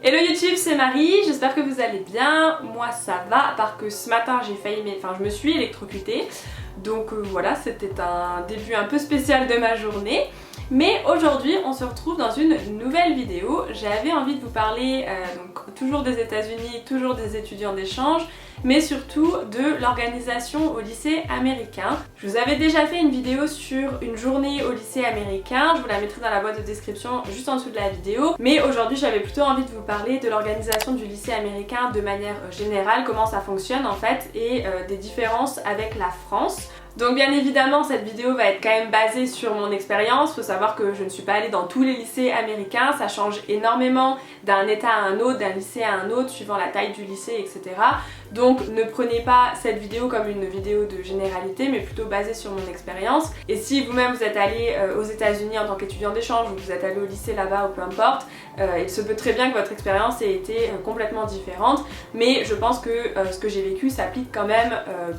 Hello YouTube, c'est Marie, j'espère que vous allez bien. Moi ça va, à part que ce matin j'ai failli, je me suis électrocutée. Donc voilà, c'était un début un peu spécial de ma journée. Mais aujourd'hui on se retrouve dans une nouvelle vidéo. J'avais envie de vous parler donc toujours des États-Unis, toujours des étudiants d'échange, mais surtout de l'organisation au lycée américain. Je vous avais déjà fait une vidéo sur une journée au lycée américain, je vous la mettrai dans la boîte de description juste en dessous de la vidéo. Mais aujourd'hui j'avais plutôt envie de vous parler de l'organisation du lycée américain de manière générale, comment ça fonctionne en fait, et des différences avec la France. Donc bien évidemment cette vidéo va être quand même basée sur mon expérience. Faut savoir que je ne suis pas allée dans tous les lycées américains, ça change énormément d'un état à un autre, d'un lycée à un autre, suivant la taille du lycée, etc. Donc ne prenez pas cette vidéo comme une vidéo de généralité, mais plutôt basée sur mon expérience. Et si vous-même vous êtes allé aux États-Unis en tant qu'étudiant d'échange, ou vous êtes allé au lycée là-bas, ou peu importe, il se peut très bien que votre expérience ait été complètement différente, mais je pense que ce que j'ai vécu s'applique quand même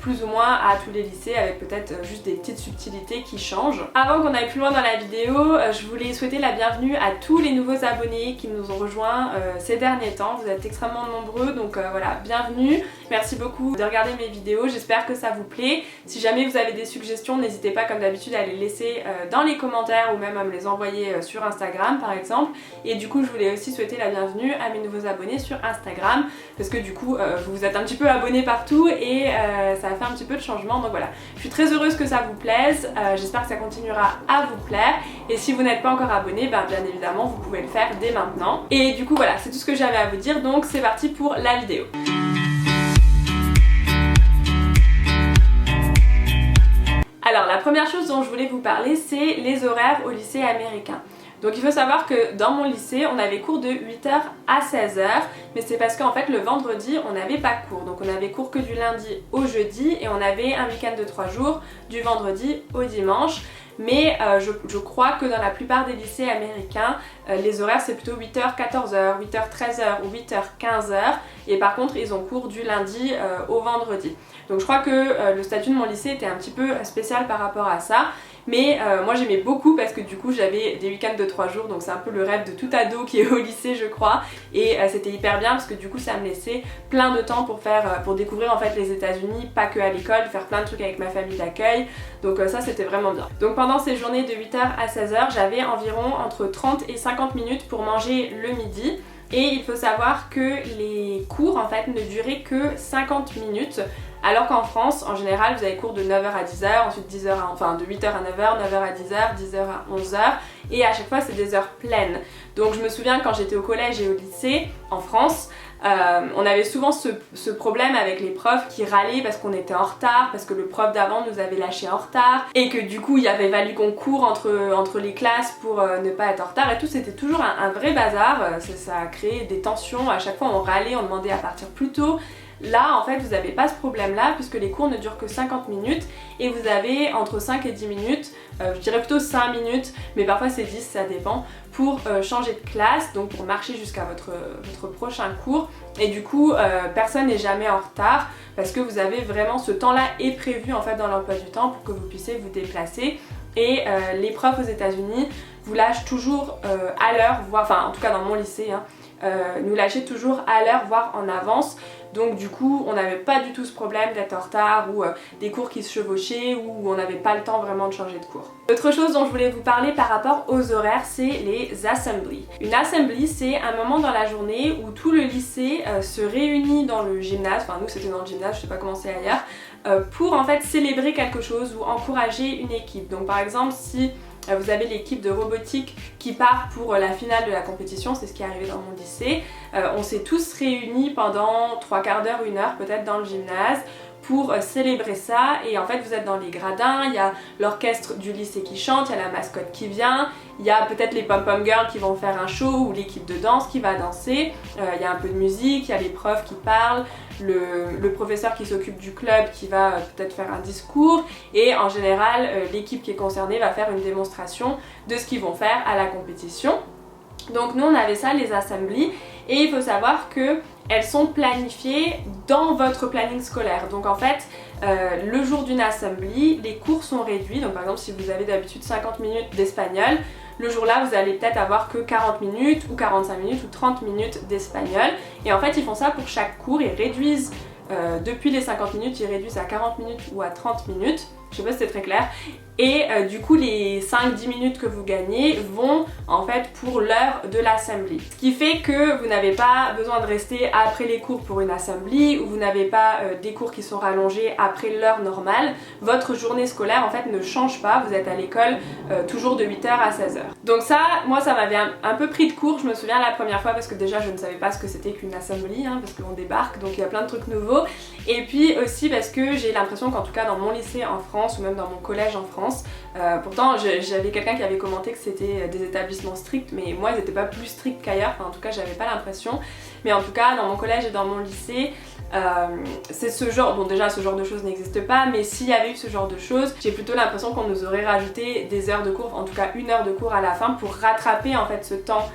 plus ou moins à tous les lycées, avec peut-être juste des petites subtilités qui changent. Avant qu'on aille plus loin dans la vidéo, je voulais souhaiter la bienvenue à tous les nouveaux abonnés qui nous ont rejoints ces derniers temps. Vous êtes extrêmement nombreux, donc voilà, bienvenue. Merci beaucoup de regarder mes vidéos, j'espère que ça vous plaît. Si jamais vous avez des suggestions, n'hésitez pas comme d'habitude à les laisser dans les commentaires ou même à me les envoyer sur Instagram par exemple. Et du coup je voulais aussi souhaiter la bienvenue à mes nouveaux abonnés sur Instagram, parce que du coup vous vous êtes un petit peu abonnés partout et ça a fait un petit peu de changement, donc voilà. Je suis très heureuse que ça vous plaise, j'espère que ça continuera à vous plaire. Et si vous n'êtes pas encore abonné, bien évidemment vous pouvez le faire dès maintenant. Et du coup voilà, c'est tout ce que j'avais à vous dire, donc c'est parti pour la vidéo. Alors la première chose dont je voulais vous parler, c'est les horaires au lycée américain. Donc il faut savoir que dans mon lycée, on avait cours de 8h à 16h, mais c'est parce qu'en fait le vendredi, on n'avait pas cours. Donc on avait cours que du lundi au jeudi et on avait un week-end de 3 jours, du vendredi au dimanche. Mais je crois que dans la plupart des lycées américains, les horaires c'est plutôt 8h, 14h, 8h, 13h ou 8h, 15h. Et par contre ils ont cours du lundi au vendredi. Donc je crois que le statut de mon lycée était un petit peu spécial par rapport à ça. Mais moi j'aimais beaucoup parce que du coup j'avais des week-ends de 3 jours, donc c'est un peu le rêve de tout ado qui est au lycée je crois. Et c'était hyper bien parce que du coup ça me laissait plein de temps pour découvrir en fait les États-Unis, pas que à l'école, faire plein de trucs avec ma famille d'accueil. Donc ça c'était vraiment bien. Donc pendant ces journées de 8h à 16h, j'avais environ entre 30 et 50 minutes pour manger le midi. Et il faut savoir que les cours en fait ne duraient que 50 minutes. Alors qu'en France, en général, vous avez cours de 9h à 10h, ensuite de 8h à 9h, 9h à 10h, 10h à 11h, et à chaque fois c'est des heures pleines. Donc je me souviens quand j'étais au collège et au lycée, en France, on avait souvent ce problème avec les profs qui râlaient parce qu'on était en retard, parce que le prof d'avant nous avait lâché en retard, et que du coup il avait fallu qu'on court entre les classes pour ne pas être en retard et tout. C'était toujours un vrai bazar, ça a créé des tensions, à chaque fois on râlait, on demandait à partir plus tôt. Là en fait vous n'avez pas ce problème là puisque les cours ne durent que 50 minutes et vous avez entre 5 et 10 minutes, je dirais plutôt 5 minutes mais parfois c'est 10, ça dépend, pour changer de classe, donc pour marcher jusqu'à votre prochain cours. Et du coup personne n'est jamais en retard parce que vous avez vraiment, ce temps là est prévu en fait dans l'emploi du temps pour que vous puissiez vous déplacer. Et les profs aux États-Unis vous lâchent toujours à l'heure, voire, enfin en tout cas dans mon lycée, nous lâchaient toujours à l'heure, voire en avance. Donc du coup on n'avait pas du tout ce problème d'être en retard ou des cours qui se chevauchaient ou on n'avait pas le temps vraiment de changer de cours. Autre chose dont je voulais vous parler par rapport aux horaires, c'est les assemblies. Une assembly c'est un moment dans la journée où tout le lycée se réunit dans le gymnase, enfin nous c'était dans le gymnase, je sais pas comment c'est ailleurs, pour en fait célébrer quelque chose ou encourager une équipe. Donc par exemple si vous avez l'équipe de robotique qui part pour la finale de la compétition, c'est ce qui est arrivé dans mon lycée. On s'est tous réunis pendant 3/4 d'heure, 1 heure peut-être dans le gymnase pour célébrer ça. Et en fait vous êtes dans les gradins, il y a l'orchestre du lycée qui chante, il y a la mascotte qui vient, il y a peut-être les pom-pom girls qui vont faire un show ou l'équipe de danse qui va danser, il y a un peu de musique, il y a les profs qui parlent, le professeur qui s'occupe du club qui va peut-être faire un discours et en général l'équipe qui est concernée va faire une démonstration de ce qu'ils vont faire à la compétition. Donc nous on avait ça, les assemblies, et il faut savoir que elles sont planifiées dans votre planning scolaire. Donc en fait le jour d'une assembly, les cours sont réduits. Donc par exemple si vous avez d'habitude 50 minutes d'espagnol, le jour-là vous allez peut-être avoir que 40 minutes ou 45 minutes ou 30 minutes d'espagnol. Et en fait ils font ça pour chaque cours, ils réduisent depuis les 50 minutes, ils réduisent à 40 minutes ou à 30 minutes. Je sais pas si c'est très clair. Et du coup les 5-10 minutes que vous gagnez vont en fait pour l'heure de l'assembly. Ce qui fait que vous n'avez pas besoin de rester après les cours pour une assembly ou vous n'avez pas des cours qui sont rallongés après l'heure normale. Votre journée scolaire en fait ne change pas, vous êtes à l'école toujours de 8h à 16h. Donc ça, moi ça m'avait un peu pris de court, je me souviens la première fois parce que déjà je ne savais pas ce que c'était qu'une assembly hein, parce qu'on débarque donc il y a plein de trucs nouveaux. Et puis aussi parce que j'ai l'impression qu'en tout cas dans mon lycée en France ou même dans mon collège en France, pourtant j'avais quelqu'un qui avait commenté que c'était des établissements stricts mais moi ils n'étaient pas plus stricts qu'ailleurs, enfin, en tout cas j'avais pas l'impression, mais en tout cas dans mon collège et dans mon lycée c'est ce genre, bon déjà ce genre de choses n'existe pas, mais s'il y avait eu ce genre de choses, j'ai plutôt l'impression qu'on nous aurait rajouté des heures de cours, en tout cas 1 heure de cours à la fin pour rattraper en fait ce temps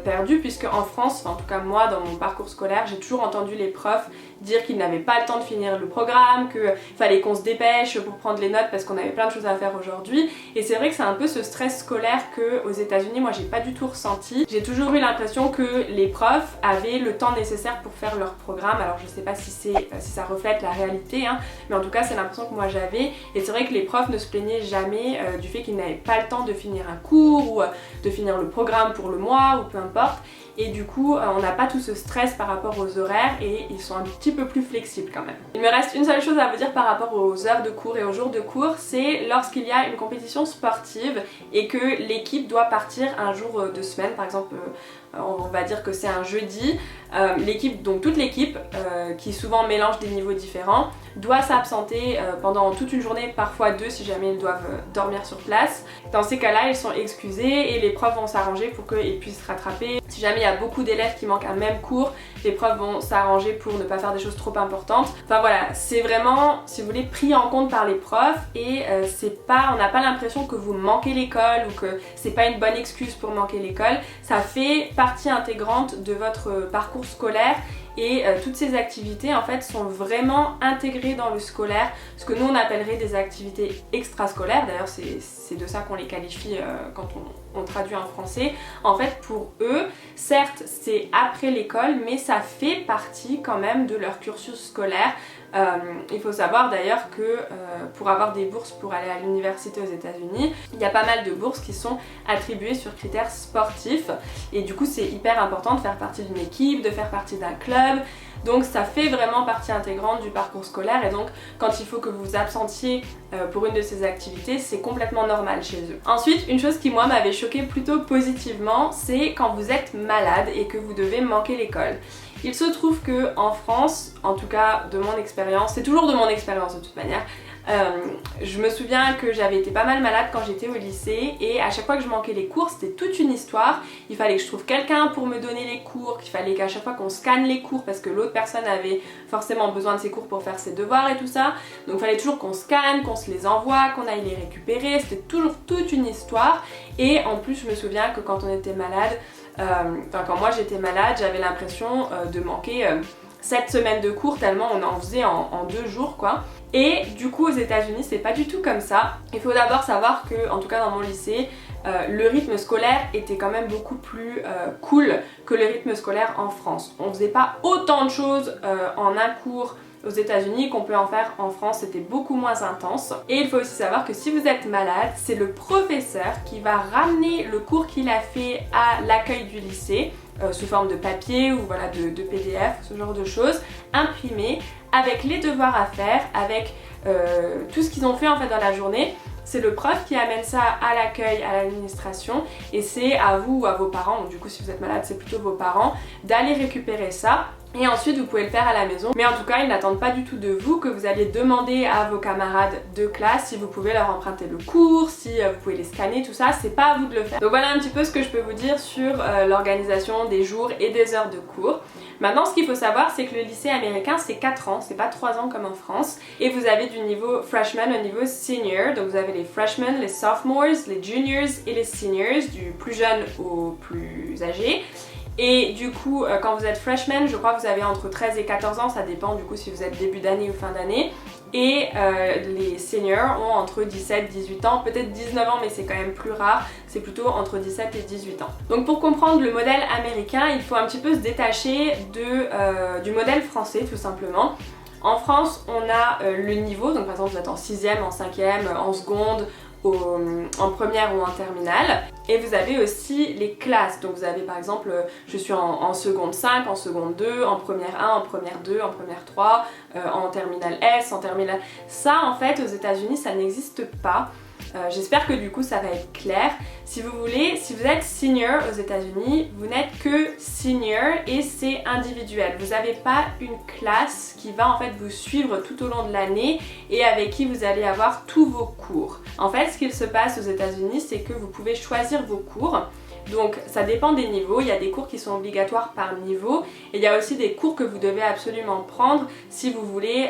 perdu, puisque en France, en tout cas moi dans mon parcours scolaire, j'ai toujours entendu les profs dire qu'ils n'avaient pas le temps de finir le programme, qu'il fallait qu'on se dépêche pour prendre les notes parce qu'on avait plein de choses à faire aujourd'hui. Et c'est vrai que c'est un peu ce stress scolaire que aux États-Unis moi j'ai pas du tout ressenti. J'ai toujours eu l'impression que les profs avaient le temps nécessaire pour faire leur programme. Alors je sais pas si ça reflète la réalité hein, mais en tout cas c'est l'impression que moi j'avais. Et c'est vrai que les profs ne se plaignaient jamais du fait qu'ils n'avaient pas le temps de finir un cours ou de finir le programme pour le mois ou peu importe. Et du coup on n'a pas tout ce stress par rapport aux horaires et ils sont un petit peu plus flexibles quand même. Il me reste une seule chose à vous dire par rapport aux heures de cours et aux jours de cours, c'est lorsqu'il y a une compétition sportive et que l'équipe doit partir un jour de semaine, par exemple on va dire que c'est un jeudi, l'équipe, donc toute l'équipe qui souvent mélange des niveaux différents, doit s'absenter pendant toute une journée, parfois 2 si jamais ils doivent dormir sur place. Dans ces cas-là, ils sont excusés et les profs vont s'arranger pour qu'ils puissent rattraper. Si jamais il y a beaucoup d'élèves qui manquent un même cours, les profs vont s'arranger pour ne pas faire des choses trop importantes. Enfin voilà, c'est vraiment, si vous voulez, pris en compte par les profs et on n'a pas l'impression que vous manquez l'école ou que c'est pas une bonne excuse pour manquer l'école. Ça fait partie intégrante de votre parcours scolaire. Et toutes ces activités en fait sont vraiment intégrées dans le scolaire, ce que nous on appellerait des activités extrascolaires, d'ailleurs c'est de ça qu'on les qualifie quand on traduit en français. En fait pour eux, certes c'est après l'école mais ça fait partie quand même de leur cursus scolaire. Il faut savoir d'ailleurs que pour avoir des bourses pour aller à l'université aux États-Unis, il y a pas mal de bourses qui sont attribuées sur critères sportifs et du coup c'est hyper important de faire partie d'une équipe, de faire partie d'un club. Donc ça fait vraiment partie intégrante du parcours scolaire et donc quand il faut que vous vous absentiez pour une de ces activités, c'est complètement normal chez eux. Ensuite, une chose qui moi m'avait choquée plutôt positivement, c'est quand vous êtes malade et que vous devez manquer l'école. Il se trouve que en France, en tout cas de mon expérience, c'est toujours de mon expérience de toute manière, je me souviens que j'avais été pas mal malade quand j'étais au lycée et à chaque fois que je manquais les cours c'était toute une histoire. Il fallait que je trouve quelqu'un pour me donner les cours, qu'il fallait qu'à chaque fois qu'on scanne les cours parce que l'autre personne avait forcément besoin de ses cours pour faire ses devoirs et tout ça. Donc il fallait toujours qu'on scanne, qu'on se les envoie, qu'on aille les récupérer, c'était toujours toute une histoire. Et en plus je me souviens que quand on était malade, quand moi j'étais malade, j'avais l'impression de manquer 7 semaines de cours tellement on en faisait en 2 jours quoi. Et du coup aux États-Unis c'est pas du tout comme ça. Il faut d'abord savoir que, en tout cas dans mon lycée, le rythme scolaire était quand même beaucoup plus cool que le rythme scolaire en France. On faisait pas autant de choses en un cours aux États-Unis qu'on peut en faire en France, c'était beaucoup moins intense. Et il faut aussi savoir que si vous êtes malade, c'est le professeur qui va ramener le cours qu'il a fait à l'accueil du lycée sous forme de papier ou voilà de PDF, ce genre de choses, imprimé avec les devoirs à faire, avec tout ce qu'ils ont fait en fait dans la journée. C'est le prof qui amène ça à l'accueil, à l'administration et c'est à vous ou à vos parents, donc du coup si vous êtes malade c'est plutôt vos parents, d'aller récupérer ça. Et ensuite vous pouvez le faire à la maison, mais en tout cas ils n'attendent pas du tout de vous que vous allez demander à vos camarades de classe si vous pouvez leur emprunter le cours, si vous pouvez les scanner, tout ça, c'est pas à vous de le faire. Donc voilà un petit peu ce que je peux vous dire sur l'organisation des jours et des heures de cours. Maintenant ce qu'il faut savoir c'est que le lycée américain c'est 4 ans, c'est pas 3 ans comme en France, et vous avez du niveau freshman au niveau senior, donc vous avez les freshmen, les sophomores, les juniors et les seniors, du plus jeune au plus âgé. Et du coup, quand vous êtes freshman, je crois que vous avez entre 13 et 14 ans, ça dépend du coup si vous êtes début d'année ou fin d'année. Et les seniors ont entre 17 et 18 ans, peut-être 19 ans mais c'est quand même plus rare, c'est plutôt entre 17 et 18 ans. Donc pour comprendre le modèle américain, il faut un petit peu se détacher du modèle français tout simplement. En France, on a le niveau, donc par exemple vous êtes en 6e, en 5e, en seconde, en première ou en terminale, et vous avez aussi les classes. Donc vous avez par exemple, je suis en seconde 5, en seconde 2, en première 1, en première 2, en première 3, en terminale S, en terminale... Ça en fait aux États-Unis ça n'existe pas. J'espère que du coup ça va être clair. Si vous voulez, si vous êtes senior aux États-Unis, vous n'êtes que senior et c'est individuel. Vous n'avez pas une classe qui va en fait vous suivre tout au long de l'année et avec qui vous allez avoir tous vos cours. En fait, ce qu'il se passe aux États-Unis, c'est que vous pouvez choisir vos cours. Donc ça dépend des niveaux, il y a des cours qui sont obligatoires par niveau et il y a aussi des cours que vous devez absolument prendre si vous voulez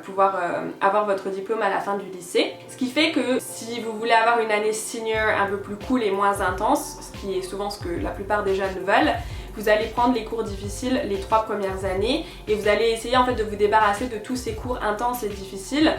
pouvoir avoir votre diplôme à la fin du lycée. Ce qui fait que si vous voulez avoir une année senior un peu plus cool et moins intense, ce qui est souvent ce que la plupart des jeunes veulent, vous allez prendre les cours difficiles les 3 premières années et vous allez essayer en fait de vous débarrasser de tous ces cours intenses et difficiles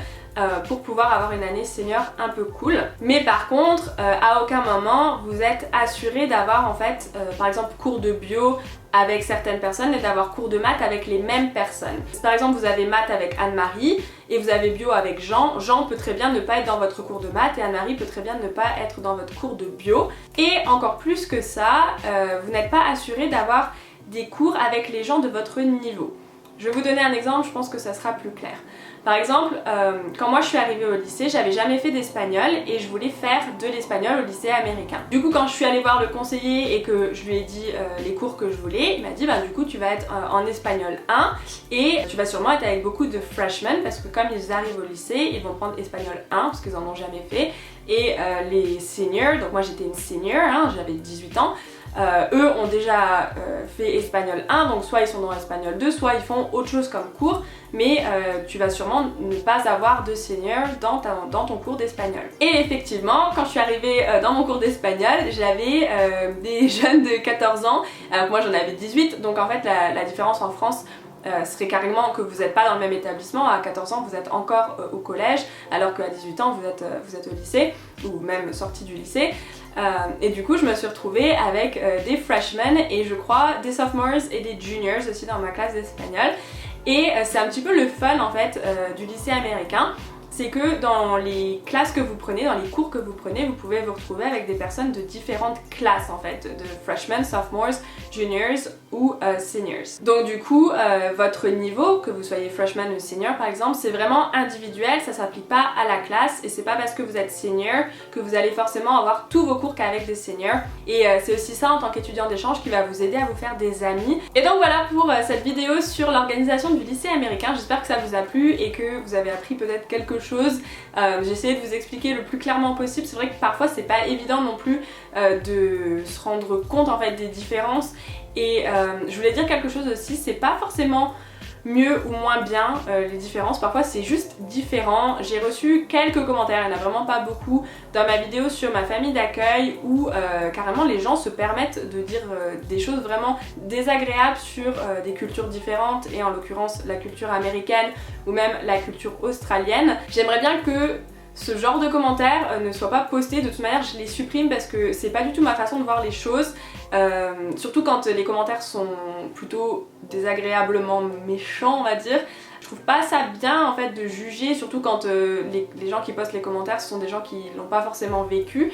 pour pouvoir avoir une année senior un peu cool. Mais par contre, à aucun moment vous êtes assuré d'avoir en fait par exemple cours de bio avec certaines personnes et d'avoir cours de maths avec les mêmes personnes. Si par exemple vous avez maths avec Anne-Marie et vous avez bio avec Jean, Jean peut très bien ne pas être dans votre cours de maths et Anne-Marie peut très bien ne pas être dans votre cours de bio. Et encore plus que ça, vous n'êtes pas assuré d'avoir des cours avec les gens de votre niveau. Je vais vous donner un exemple, je pense que ça sera plus clair. Par exemple, quand moi je suis arrivée au lycée, j'avais jamais fait d'espagnol et je voulais faire de l'espagnol au lycée américain. Du coup, quand je suis allée voir le conseiller et que je lui ai dit les cours que je voulais, il m'a dit bah du coup tu vas être en espagnol 1 et tu vas sûrement être avec beaucoup de freshmen parce que comme ils arrivent au lycée, ils vont prendre espagnol 1 parce qu'ils en ont jamais fait et les seniors, donc moi j'étais une senior, hein, j'avais 18 ans, eux ont déjà fait espagnol 1, donc soit ils sont dans espagnol 2, soit ils font autre chose comme cours, mais tu vas sûrement ne pas avoir de senior dans ton cours d'espagnol. Et effectivement, quand je suis arrivée dans mon cours d'espagnol, j'avais des jeunes de 14 ans, moi j'en avais 18, donc en fait la différence en France serait carrément que vous n'êtes pas dans le même établissement. À 14 ans vous êtes encore au collège alors qu'à 18 ans vous êtes au lycée ou même sorti du lycée. Et du coup je me suis retrouvée avec des freshmen et je crois des sophomores et des juniors aussi dans ma classe d'espagnol. Et c'est un petit peu le fun en fait du lycée américain. C'est que dans les classes que vous prenez, dans les cours que vous prenez, vous pouvez vous retrouver avec des personnes de différentes classes en fait, de freshmen, sophomores, juniors ou seniors. Donc du coup, votre niveau, que vous soyez freshman ou senior par exemple, c'est vraiment individuel, ça s'applique pas à la classe et c'est pas parce que vous êtes senior que vous allez forcément avoir tous vos cours qu'avec des seniors. Et c'est aussi ça en tant qu'étudiant d'échange qui va vous aider à vous faire des amis. Et donc voilà pour cette vidéo sur l'organisation du lycée américain, j'espère que ça vous a plu et que vous avez appris peut-être quelque chose. J'ai essayé de vous expliquer le plus clairement possible. C'est vrai que parfois c'est pas évident non plus de se rendre compte en fait des différences et je voulais dire quelque chose aussi, c'est pas forcément mieux ou moins bien les différences, parfois c'est juste différent. J'ai reçu quelques commentaires, il n'y en a vraiment pas beaucoup, dans ma vidéo sur ma famille d'accueil où carrément les gens se permettent de dire des choses vraiment désagréables sur des cultures différentes et en l'occurrence la culture américaine ou même la culture australienne. J'aimerais bien que ce genre de commentaires ne soient pas postés, de toute manière je les supprime parce que c'est pas du tout ma façon de voir les choses, surtout quand les commentaires sont plutôt désagréablement méchants on va dire. Je trouve pas ça bien en fait de juger, surtout quand les gens qui postent les commentaires ce sont des gens qui l'ont pas forcément vécu.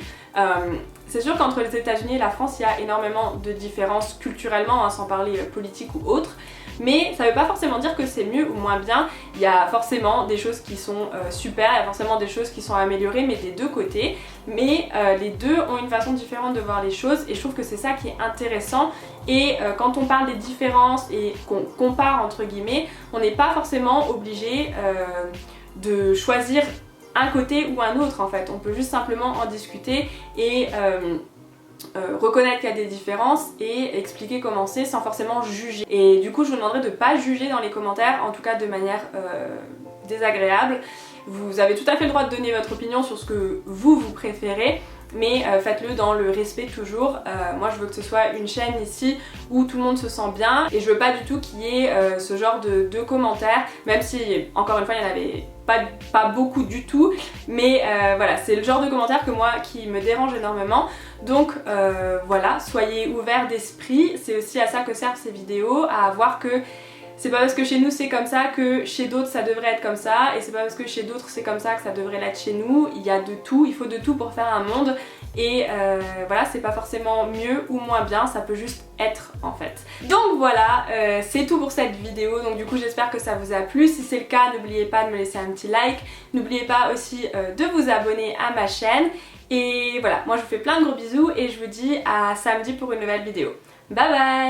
C'est sûr qu'entre les États-Unis et la France il y a énormément de différences culturellement, hein, sans parler politique ou autre. Mais ça veut pas forcément dire que c'est mieux ou moins bien, il y a forcément des choses qui sont super, il y a forcément des choses qui sont améliorées mais des deux côtés, mais les deux ont une façon différente de voir les choses et je trouve que c'est ça qui est intéressant. Et quand on parle des différences et qu'on compare entre guillemets, on n'est pas forcément obligé de choisir un côté ou un autre en fait, on peut juste simplement en discuter et reconnaître qu'il y a des différences et expliquer comment c'est sans forcément juger. Et du coup je vous demanderai de ne pas juger dans les commentaires, en tout cas de manière désagréable. Vous avez tout à fait le droit de donner votre opinion sur ce que vous préférez. mais faites-le dans le respect toujours. Moi je veux que ce soit une chaîne ici où tout le monde se sent bien et je veux pas du tout qu'il y ait ce genre de commentaires, même si encore une fois il y en avait pas beaucoup du tout, mais voilà, c'est le genre de commentaires que moi qui me dérange énormément. Donc voilà, soyez ouverts d'esprit, c'est aussi à ça que servent ces vidéos, à voir que c'est pas parce que chez nous c'est comme ça que chez d'autres ça devrait être comme ça, et c'est pas parce que chez d'autres c'est comme ça que ça devrait l'être chez nous. Il y a de tout, il faut de tout pour faire un monde, et voilà, c'est pas forcément mieux ou moins bien, ça peut juste être en fait. Donc voilà, c'est tout pour cette vidéo, donc du coup j'espère que ça vous a plu. Si c'est le cas, n'oubliez pas de me laisser un petit like, n'oubliez pas aussi de vous abonner à ma chaîne, et voilà, moi je vous fais plein de gros bisous et je vous dis à samedi pour une nouvelle vidéo. Bye bye!